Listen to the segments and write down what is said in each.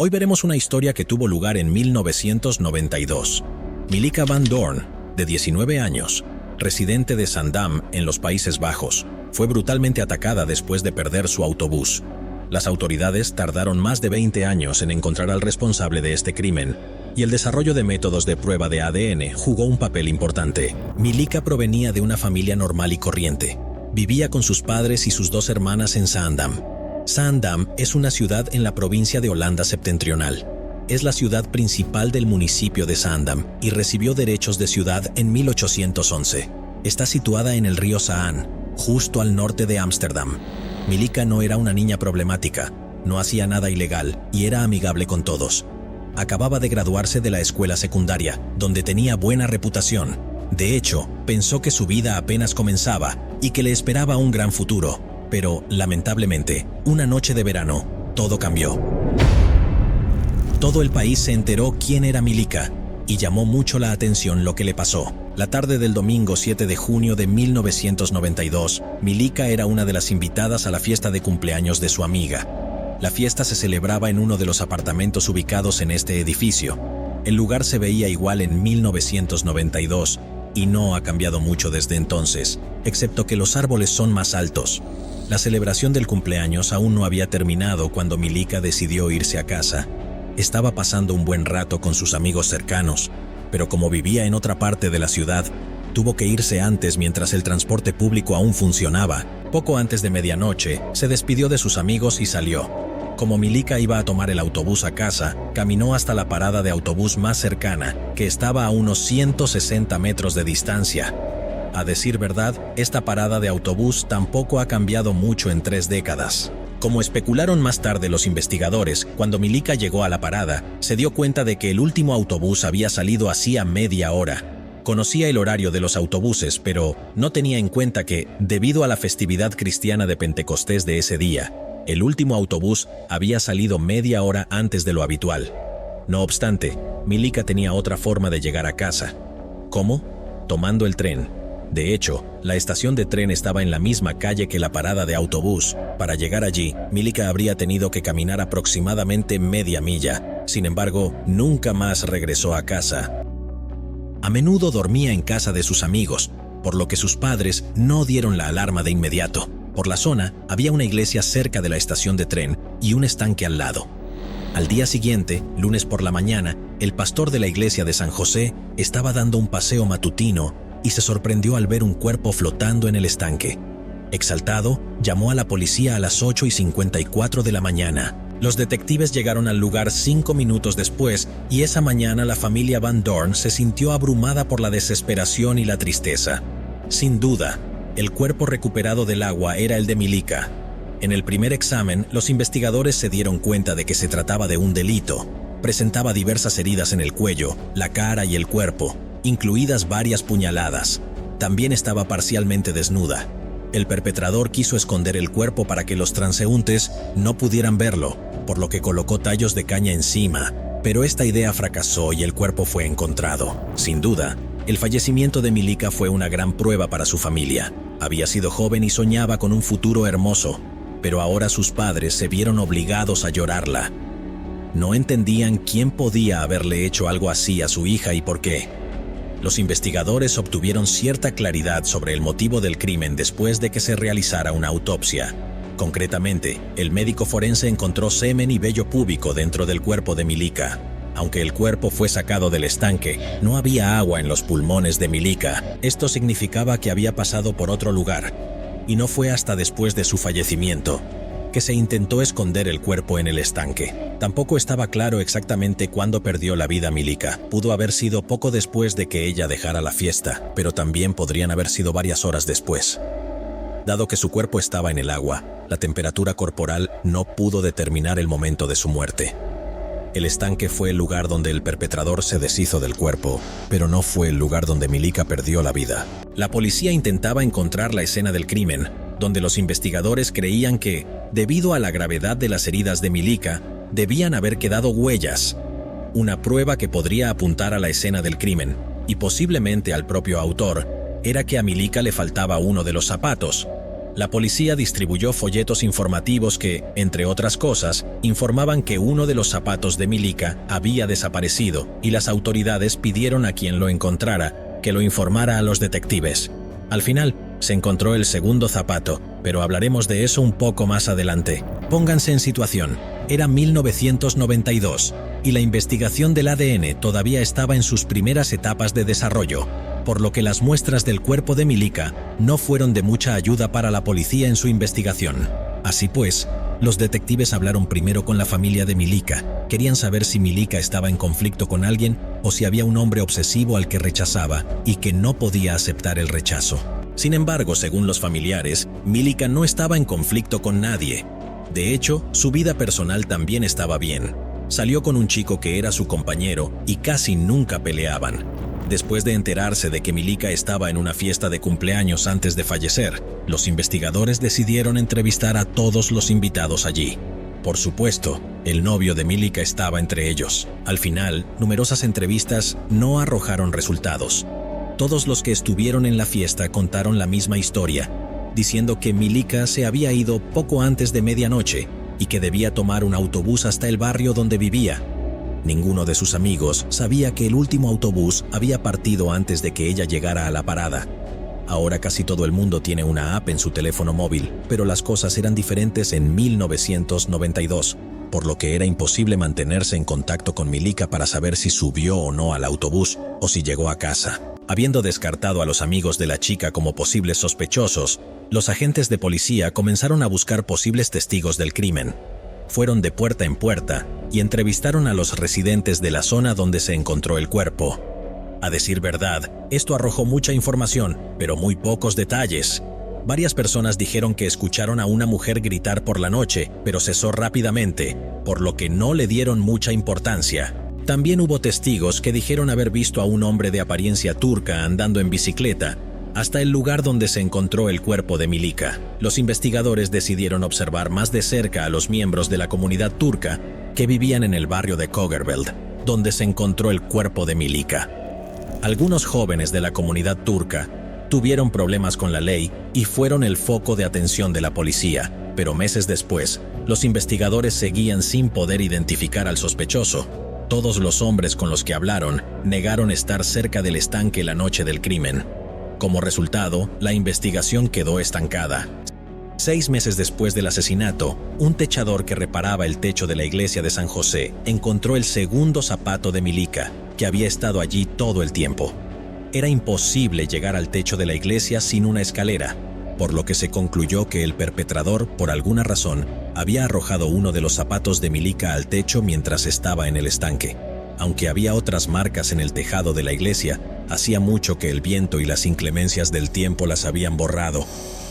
Hoy veremos una historia que tuvo lugar en 1992. Milica van Doorn, de 19 años, residente de Zaandam, en los Países Bajos, fue brutalmente atacada después de perder su autobús. Las autoridades tardaron más de 20 años en encontrar al responsable de este crimen, y el desarrollo de métodos de prueba de ADN jugó un papel importante. Milica provenía de una familia normal y corriente. Vivía con sus padres y sus 2 hermanas en Zaandam. Zaandam es una ciudad en la provincia de Holanda Septentrional. Es la ciudad principal del municipio de Zaandam y recibió derechos de ciudad en 1811. Está situada en el río Zaan, justo al norte de Ámsterdam. Milica no era una niña problemática, no hacía nada ilegal y era amigable con todos. Acababa de graduarse de la escuela secundaria, donde tenía buena reputación. De hecho, pensó que su vida apenas comenzaba y que le esperaba un gran futuro. Pero, lamentablemente, una noche de verano, todo cambió. Todo el país se enteró quién era Milica y llamó mucho la atención lo que le pasó. La tarde del domingo 7 de junio de 1992, Milica era una de las invitadas a la fiesta de cumpleaños de su amiga. La fiesta se celebraba en uno de los apartamentos ubicados en este edificio. El lugar se veía igual en 1992 y no ha cambiado mucho desde entonces, excepto que los árboles son más altos. La celebración del cumpleaños aún no había terminado cuando Milica decidió irse a casa. Estaba pasando un buen rato con sus amigos cercanos, pero como vivía en otra parte de la ciudad, tuvo que irse antes mientras el transporte público aún funcionaba. Poco antes de medianoche, se despidió de sus amigos y salió. Como Milica iba a tomar el autobús a casa, caminó hasta la parada de autobús más cercana, que estaba a unos 160 metros de distancia. A decir verdad, esta parada de autobús tampoco ha cambiado mucho en 3 décadas. Como especularon más tarde los investigadores, cuando Milica llegó a la parada, se dio cuenta de que el último autobús había salido hacía media hora. Conocía el horario de los autobuses, pero no tenía en cuenta que, debido a la festividad cristiana de Pentecostés de ese día, el último autobús había salido media hora antes de lo habitual. No obstante, Milica tenía otra forma de llegar a casa. ¿Cómo? Tomando el tren. De hecho, la estación de tren estaba en la misma calle que la parada de autobús. Para llegar allí, Milica habría tenido que caminar aproximadamente media milla. Sin embargo, nunca más regresó a casa. A menudo dormía en casa de sus amigos, por lo que sus padres no dieron la alarma de inmediato. Por la zona, había una iglesia cerca de la estación de tren y un estanque al lado. Al día siguiente, lunes por la mañana, el pastor de la iglesia de San José estaba dando un paseo matutino y se sorprendió al ver un cuerpo flotando en el estanque. Exaltado, llamó a la policía a las 8:54 de la mañana. Los detectives llegaron al lugar 5 minutos después y esa mañana la familia Van Doorn se sintió abrumada por la desesperación y la tristeza. Sin duda, el cuerpo recuperado del agua era el de Milica. En el primer examen, los investigadores se dieron cuenta de que se trataba de un delito. Presentaba diversas heridas en el cuello, la cara y el cuerpo, incluidas varias puñaladas. También estaba parcialmente desnuda. El perpetrador quiso esconder el cuerpo para que los transeúntes no pudieran verlo, por lo que colocó tallos de caña encima, pero esta idea fracasó y el cuerpo fue encontrado. Sin duda, el fallecimiento de Milica fue una gran prueba para su familia. Había sido joven y soñaba con un futuro hermoso, pero ahora sus padres se vieron obligados a llorarla. No entendían quién podía haberle hecho algo así a su hija y por qué. Los investigadores obtuvieron cierta claridad sobre el motivo del crimen después de que se realizara una autopsia. Concretamente, el médico forense encontró semen y vello púbico dentro del cuerpo de Milica. Aunque el cuerpo fue sacado del estanque, no había agua en los pulmones de Milica. Esto significaba que había pasado por otro lugar, y no fue hasta después de su fallecimiento que se intentó esconder el cuerpo en el estanque. Tampoco estaba claro exactamente cuándo perdió la vida Milica. Pudo haber sido poco después de que ella dejara la fiesta, pero también podrían haber sido varias horas después. Dado que su cuerpo estaba en el agua, la temperatura corporal no pudo determinar el momento de su muerte. El estanque fue el lugar donde el perpetrador se deshizo del cuerpo, pero no fue el lugar donde Milica perdió la vida. La policía intentaba encontrar la escena del crimen, donde los investigadores creían que, debido a la gravedad de las heridas de Milica, debían haber quedado huellas, una prueba que podría apuntar a la escena del crimen, y posiblemente al propio autor, era que a Milica le faltaba uno de los zapatos. La policía distribuyó folletos informativos que, entre otras cosas, informaban que uno de los zapatos de Milica había desaparecido y las autoridades pidieron a quien lo encontrara que lo informara a los detectives. Al final, se encontró el segundo zapato, pero hablaremos de eso un poco más adelante. Pónganse en situación. Era 1992 y la investigación del ADN todavía estaba en sus primeras etapas de desarrollo, por lo que las muestras del cuerpo de Milica no fueron de mucha ayuda para la policía en su investigación. Así pues, los detectives hablaron primero con la familia de Milica. Querían saber si Milica estaba en conflicto con alguien o si había un hombre obsesivo al que rechazaba y que no podía aceptar el rechazo. Sin embargo, según los familiares, Milica no estaba en conflicto con nadie. De hecho, su vida personal también estaba bien. Salió con un chico que era su compañero y casi nunca peleaban. Después de enterarse de que Milica estaba en una fiesta de cumpleaños antes de fallecer, los investigadores decidieron entrevistar a todos los invitados allí. Por supuesto, el novio de Milica estaba entre ellos. Al final, numerosas entrevistas no arrojaron resultados. Todos los que estuvieron en la fiesta contaron la misma historia, diciendo que Milica se había ido poco antes de medianoche y que debía tomar un autobús hasta el barrio donde vivía. Ninguno de sus amigos sabía que el último autobús había partido antes de que ella llegara a la parada. Ahora casi todo el mundo tiene una app en su teléfono móvil, pero las cosas eran diferentes en 1992, por lo que era imposible mantenerse en contacto con Milica para saber si subió o no al autobús o si llegó a casa. Habiendo descartado a los amigos de la chica como posibles sospechosos, los agentes de policía comenzaron a buscar posibles testigos del crimen. Fueron de puerta en puerta y entrevistaron a los residentes de la zona donde se encontró el cuerpo. A decir verdad, esto arrojó mucha información, pero muy pocos detalles. Varias personas dijeron que escucharon a una mujer gritar por la noche, pero cesó rápidamente, por lo que no le dieron mucha importancia. También hubo testigos que dijeron haber visto a un hombre de apariencia turca andando en bicicleta hasta el lugar donde se encontró el cuerpo de Milica. Los investigadores decidieron observar más de cerca a los miembros de la comunidad turca que vivían en el barrio de Kogerveld, donde se encontró el cuerpo de Milica. Algunos jóvenes de la comunidad turca tuvieron problemas con la ley y fueron el foco de atención de la policía, pero meses después, los investigadores seguían sin poder identificar al sospechoso. Todos los hombres con los que hablaron negaron estar cerca del estanque la noche del crimen. Como resultado, la investigación quedó estancada. 6 meses después del asesinato, un techador que reparaba el techo de la iglesia de San José encontró el segundo zapato de Milica, que había estado allí todo el tiempo. Era imposible llegar al techo de la iglesia sin una escalera, por lo que se concluyó que el perpetrador, por alguna razón, había arrojado uno de los zapatos de Milica al techo mientras estaba en el estanque. Aunque había otras marcas en el tejado de la iglesia, hacía mucho que el viento y las inclemencias del tiempo las habían borrado.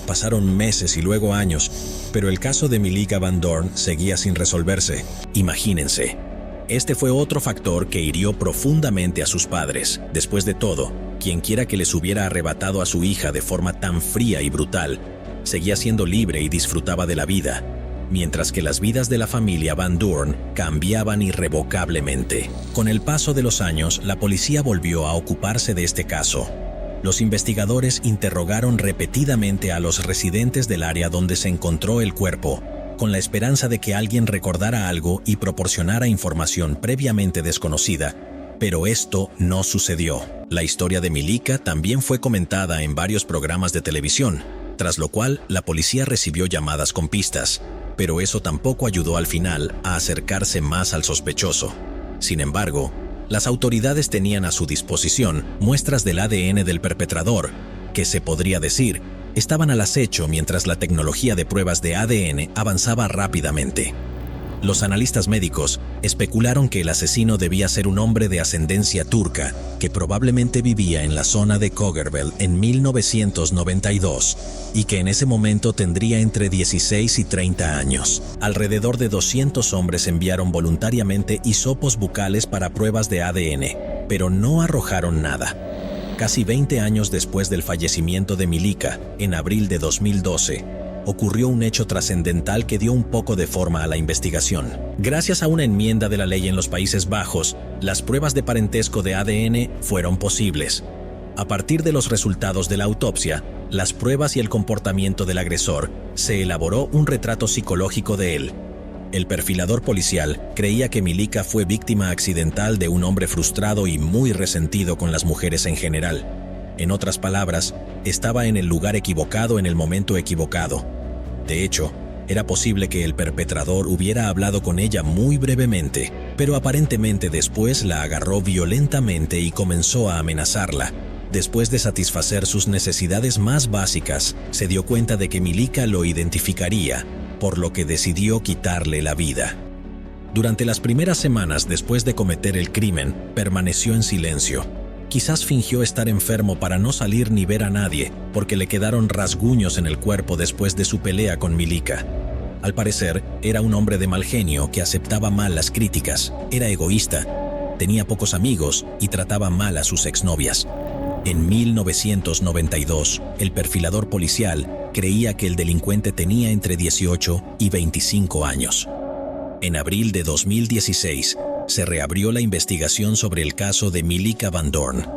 Pasaron meses y luego años, pero el caso de Milica Van Doorn seguía sin resolverse. Imagínense. Este fue otro factor que hirió profundamente a sus padres. Después de todo, quienquiera que les hubiera arrebatado a su hija de forma tan fría y brutal, seguía siendo libre y disfrutaba de la vida, mientras que las vidas de la familia Van Doorn cambiaban irrevocablemente. Con el paso de los años, la policía volvió a ocuparse de este caso. Los investigadores interrogaron repetidamente a los residentes del área donde se encontró el cuerpo, con la esperanza de que alguien recordara algo y proporcionara información previamente desconocida, pero esto no sucedió. La historia de Milica también fue comentada en varios programas de televisión, tras lo cual la policía recibió llamadas con pistas, pero eso tampoco ayudó al final a acercarse más al sospechoso. Sin embargo, las autoridades tenían a su disposición muestras del ADN del perpetrador, que se podría decir, estaban al acecho mientras la tecnología de pruebas de ADN avanzaba rápidamente. Los analistas médicos especularon que el asesino debía ser un hombre de ascendencia turca que probablemente vivía en la zona de Kogerveld en 1992 y que en ese momento tendría entre 16 y 30 años. Alrededor de 200 hombres enviaron voluntariamente hisopos bucales para pruebas de ADN, pero no arrojaron nada. Casi 20 años después del fallecimiento de Milica, en abril de 2012, ocurrió un hecho trascendental que dio un poco de forma a la investigación. Gracias a una enmienda de la ley en los Países Bajos, las pruebas de parentesco de ADN fueron posibles. A partir de los resultados de la autopsia, las pruebas y el comportamiento del agresor, se elaboró un retrato psicológico de él. El perfilador policial creía que Milica fue víctima accidental de un hombre frustrado y muy resentido con las mujeres en general. En otras palabras, estaba en el lugar equivocado en el momento equivocado. De hecho, era posible que el perpetrador hubiera hablado con ella muy brevemente, pero aparentemente después la agarró violentamente y comenzó a amenazarla. Después de satisfacer sus necesidades más básicas, se dio cuenta de que Milica lo identificaría, por lo que decidió quitarle la vida. Durante las primeras semanas después de cometer el crimen, permaneció en silencio. Quizás fingió estar enfermo para no salir ni ver a nadie, porque le quedaron rasguños en el cuerpo después de su pelea con Milica. Al parecer, era un hombre de mal genio que aceptaba mal las críticas, era egoísta, tenía pocos amigos y trataba mal a sus exnovias. En 1992, el perfilador policial creía que el delincuente tenía entre 18 y 25 años. En abril de 2016, se reabrió la investigación sobre el caso de Milica Van Doorn.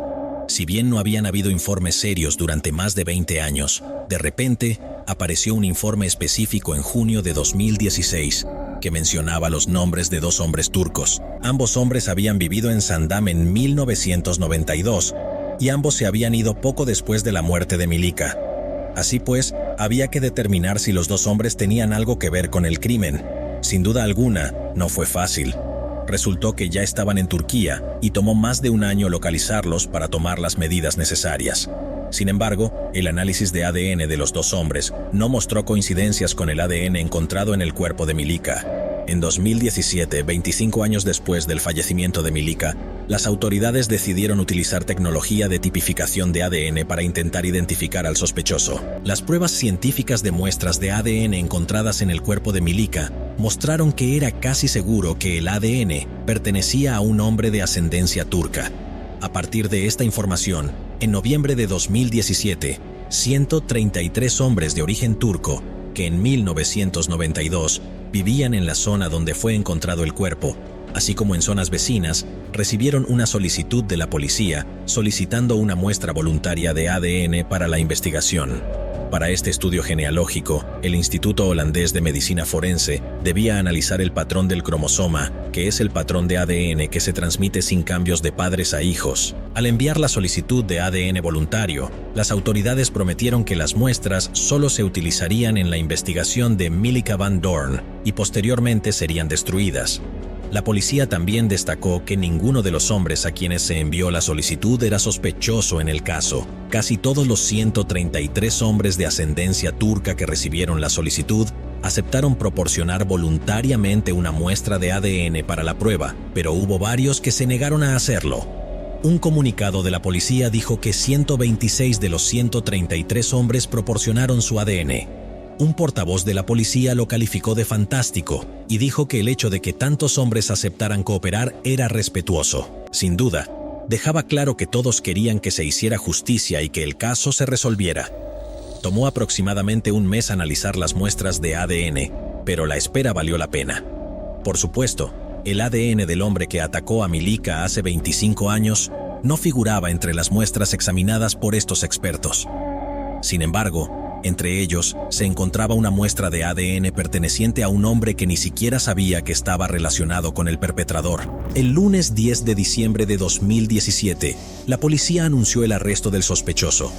Si bien no habían habido informes serios durante más de 20 años, de repente apareció un informe específico en junio de 2016 que mencionaba los nombres de dos hombres turcos. Ambos hombres habían vivido en Sandam en 1992 y ambos se habían ido poco después de la muerte de Milica. Así pues, había que determinar si los dos hombres tenían algo que ver con el crimen. Sin duda alguna, no fue fácil. Resultó que ya estaban en Turquía y tomó más de un año localizarlos para tomar las medidas necesarias. Sin embargo, el análisis de ADN de los dos hombres no mostró coincidencias con el ADN encontrado en el cuerpo de Milica. En 2017, 25 años después del fallecimiento de Milica, las autoridades decidieron utilizar tecnología de tipificación de ADN para intentar identificar al sospechoso. Las pruebas científicas de muestras de ADN encontradas en el cuerpo de Milica mostraron que era casi seguro que el ADN pertenecía a un hombre de ascendencia turca. A partir de esta información, en noviembre de 2017, 133 hombres de origen turco, que en 1992 vivían en la zona donde fue encontrado el cuerpo, así como en zonas vecinas, recibieron una solicitud de la policía solicitando una muestra voluntaria de ADN para la investigación. Para este estudio genealógico, el Instituto Holandés de Medicina Forense debía analizar el patrón del cromosoma, que es el patrón de ADN que se transmite sin cambios de padres a hijos. Al enviar la solicitud de ADN voluntario, las autoridades prometieron que las muestras solo se utilizarían en la investigación de Milica Van Doorn y posteriormente serían destruidas. La policía también destacó que ninguno de los hombres a quienes se envió la solicitud era sospechoso en el caso. Casi todos los 133 hombres de ascendencia turca que recibieron la solicitud aceptaron proporcionar voluntariamente una muestra de ADN para la prueba, pero hubo varios que se negaron a hacerlo. Un comunicado de la policía dijo que 126 de los 133 hombres proporcionaron su ADN. Un portavoz de la policía lo calificó de fantástico y dijo que el hecho de que tantos hombres aceptaran cooperar era respetuoso. Sin duda, dejaba claro que todos querían que se hiciera justicia y que el caso se resolviera. Tomó aproximadamente un mes analizar las muestras de ADN, pero la espera valió la pena. Por supuesto, el ADN del hombre que atacó a Milica hace 25 años no figuraba entre las muestras examinadas por estos expertos. Sin embargo, entre ellos se encontraba una muestra de ADN perteneciente a un hombre que ni siquiera sabía que estaba relacionado con el perpetrador. El lunes 10 de diciembre de 2017, la policía anunció el arresto del sospechoso.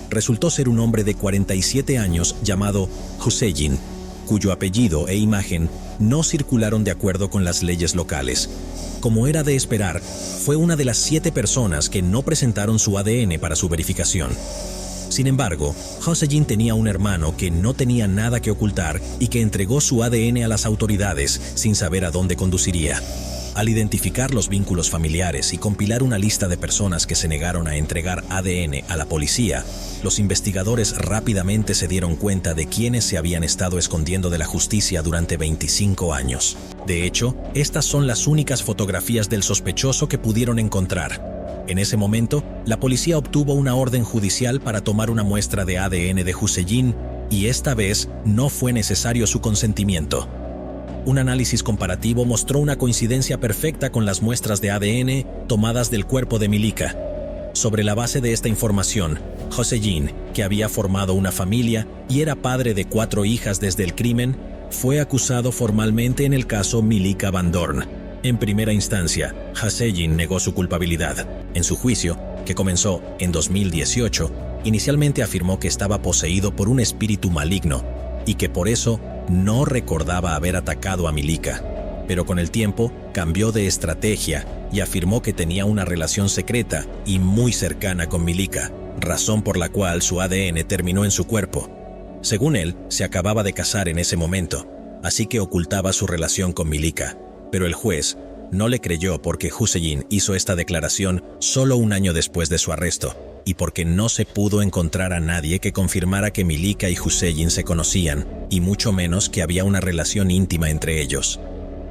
Resultó ser un hombre de 47 años llamado Hüseyin, cuyo apellido e imagen no circularon de acuerdo con las leyes locales. Como era de esperar, fue una de las 7 personas que no presentaron su ADN para su verificación. Sin embargo, Hüseyin tenía un hermano que no tenía nada que ocultar y que entregó su ADN a las autoridades sin saber a dónde conduciría. Al identificar los vínculos familiares y compilar una lista de personas que se negaron a entregar ADN a la policía, los investigadores rápidamente se dieron cuenta de quiénes se habían estado escondiendo de la justicia durante 25 años. De hecho, estas son las únicas fotografías del sospechoso que pudieron encontrar. En ese momento, la policía obtuvo una orden judicial para tomar una muestra de ADN de Hüseyin y esta vez no fue necesario su consentimiento. Un análisis comparativo mostró una coincidencia perfecta con las muestras de ADN tomadas del cuerpo de Milica. Sobre la base de esta información, Hussein, que había formado una familia y era padre de 4 hijas desde el crimen, fue acusado formalmente en el caso Milika Van Doorn. En primera instancia, Hussein negó su culpabilidad. En su juicio, que comenzó en 2018, inicialmente afirmó que estaba poseído por un espíritu maligno y que por eso no recordaba haber atacado a Milika. Pero con el tiempo cambió de estrategia y afirmó que tenía una relación secreta y muy cercana con Milika, razón por la cual su ADN terminó en su cuerpo. Según él, se acababa de casar en ese momento, así que ocultaba su relación con Milika. Pero el juez no le creyó porque Hussein hizo esta declaración solo un año después de su arresto y porque no se pudo encontrar a nadie que confirmara que Milika y Hussein se conocían, y mucho menos que había una relación íntima entre ellos.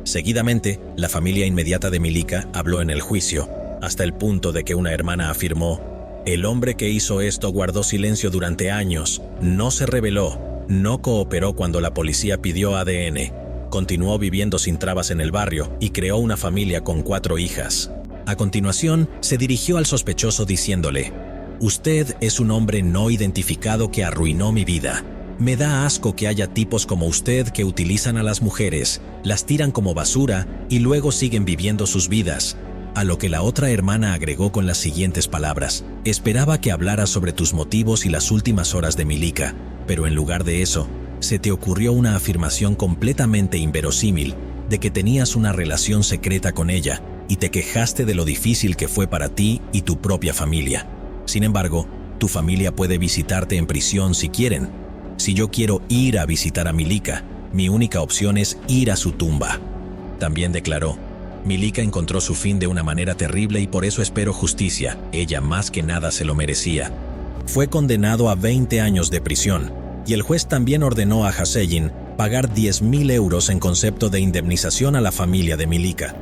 Seguidamente, la familia inmediata de Milika habló en el juicio, hasta el punto de que una hermana afirmó: «El hombre que hizo esto guardó silencio durante años, no se rebeló, no cooperó cuando la policía pidió ADN, continuó viviendo sin trabas en el barrio y creó una familia con 4 hijas». A continuación, se dirigió al sospechoso diciéndole: «Usted es un hombre no identificado que arruinó mi vida. Me da asco que haya tipos como usted que utilizan a las mujeres, las tiran como basura y luego siguen viviendo sus vidas». A lo que la otra hermana agregó con las siguientes palabras: «Esperaba que hablaras sobre tus motivos y las últimas horas de Milika, pero en lugar de eso, se te ocurrió una afirmación completamente inverosímil de que tenías una relación secreta con ella y te quejaste de lo difícil que fue para ti y tu propia familia. Sin embargo, tu familia puede visitarte en prisión si quieren. Si yo quiero ir a visitar a Milika, mi única opción es ir a su tumba». También declaró: «Milika encontró su fin de una manera terrible y por eso espero justicia. Ella más que nada se lo merecía». Fue condenado a 20 años de prisión, y el juez también ordenó a Hussein pagar 10.000 euros en concepto de indemnización a la familia de Milika.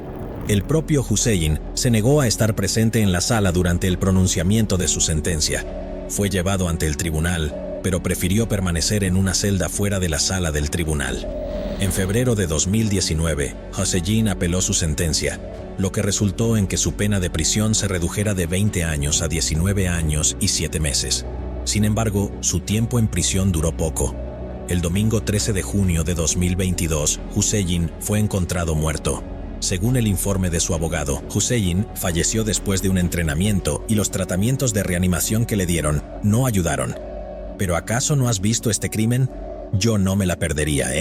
El propio Hussein se negó a estar presente en la sala durante el pronunciamiento de su sentencia. Fue llevado ante el tribunal, pero prefirió permanecer en una celda fuera de la sala del tribunal. En febrero de 2019, Hussein apeló su sentencia, lo que resultó en que su pena de prisión se redujera de 20 años a 19 años y 7 meses. Sin embargo, su tiempo en prisión duró poco. El domingo 13 de junio de 2022, Hussein fue encontrado muerto. Según el informe de su abogado, Hussein falleció después de un entrenamiento y los tratamientos de reanimación que le dieron no ayudaron. ¿Pero acaso no has visto este crimen? Yo no me la perdería,